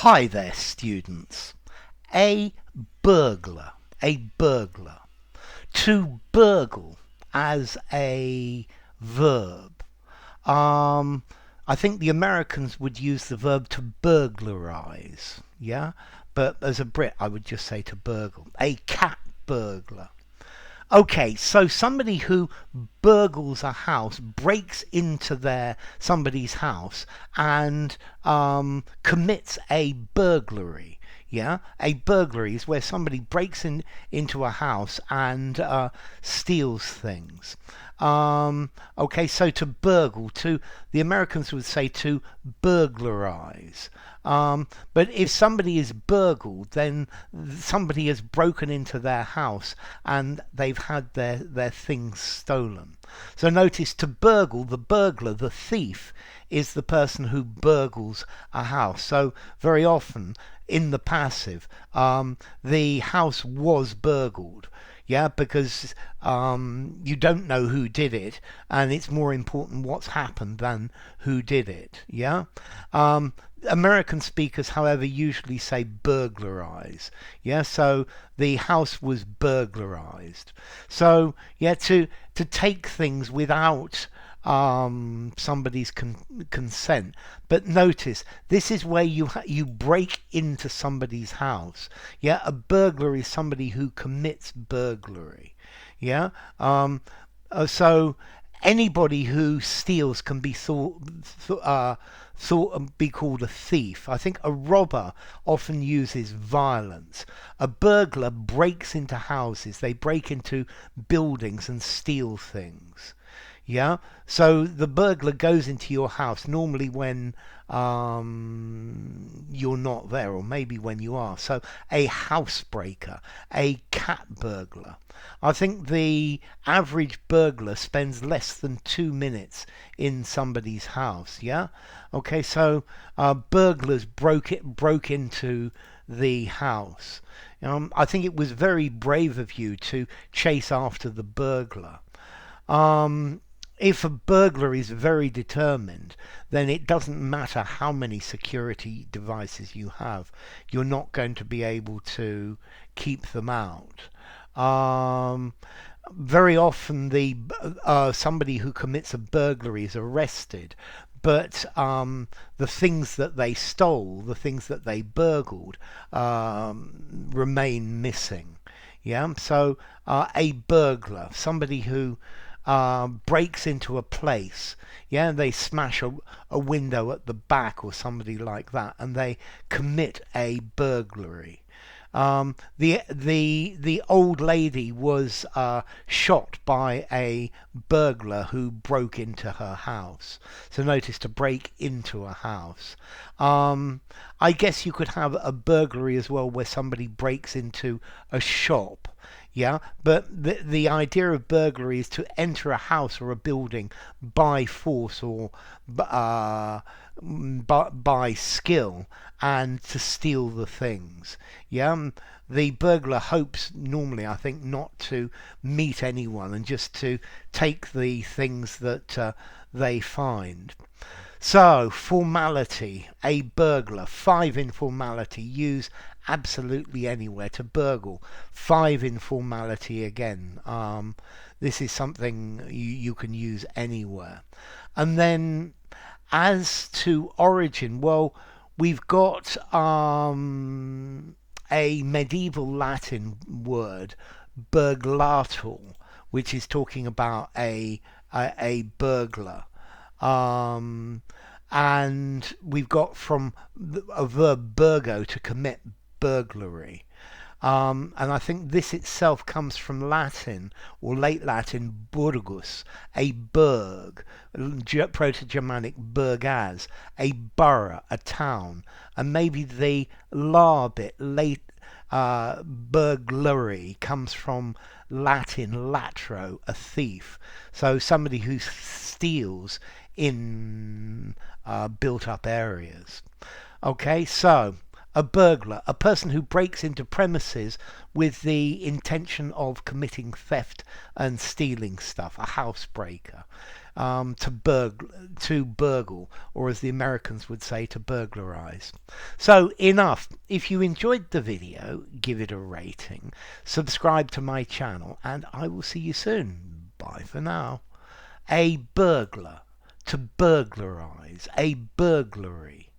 Hi there, students. A burglar. A burglar. To burgle as a verb. I think the Americans would use the verb to burglarize. Yeah? But as a Brit, I would just say to burgle. A cat burglar. Okay, so somebody who burgles a house, breaks into somebody's house and commits a burglary. Yeah, a burglary is where somebody breaks into a house and steals things. Okay, so to burgle, to the Americans would say to burglarize. But if somebody is burgled, then somebody has broken into their house and they've had their things stolen. So notice to burgle, the burglar, the thief, is the person who burgles a house. So very often in the passive, the house was burgled. Yeah, because you don't know who did it, and it's more important what's happened than who did it. Yeah. American speakers, however, usually say burglarize. Yeah, so the house was burglarized. So yeah, to take things without somebody's consent. But notice this is where you break into somebody's house. Yeah, a burglar is somebody who commits burglary. Yeah, so anybody who steals can be thought be called a thief. I think a robber often uses violence. A burglar breaks into houses. They break into buildings and steal things. Yeah, so the burglar goes into your house normally when you're not there, or maybe when you are. So a housebreaker, a cat burglar. I think the average burglar spends less than 2 minutes in somebody's house. Yeah, okay, so burglars broke into the house. I think it was very brave of you to chase after the burglar. If a burglar is very determined, then it doesn't matter how many security devices you have, you're not going to be able to keep them out. Very often, somebody who commits a burglary is arrested, but the things that they stole, the things that they burgled, remain missing. Yeah, so a burglar, somebody who breaks into a place. Yeah, they smash a window at the back or somebody like that, and they commit a burglary. The old lady was shot by a burglar who broke into her house. So notice, to break into a house. I guess you could have a burglary as well where somebody breaks into a shop. Yeah, but the idea of burglary is to enter a house or a building by force or by skill, and to steal the things. Yeah, the burglar hopes normally, I think, not to meet anyone and just to take the things that they find. So, formality, a burglar. 5 in formality, use absolutely anywhere. To burgle, 5 in formality again. This is something you can use anywhere. And then, as to origin, well, we've got a medieval Latin word, burglator, which is talking about a burglar. And we've got from a verb burgo, to commit burglary. And I think this itself comes from Latin, or late Latin, burgus, a burg, Proto-Germanic burgas, a borough, a town, and maybe the la bit, late burglary, comes from Latin latro, a thief. So somebody who steals in built up areas. Okay, so A burglar, a person who breaks into premises with the intention of committing theft and stealing stuff. A housebreaker. To burgle, or as the Americans would say, to burglarize. So enough. If you enjoyed the video, give it a rating, subscribe to my channel, and I will see you soon. Bye for now. A burglar, to burglarize, a burglary.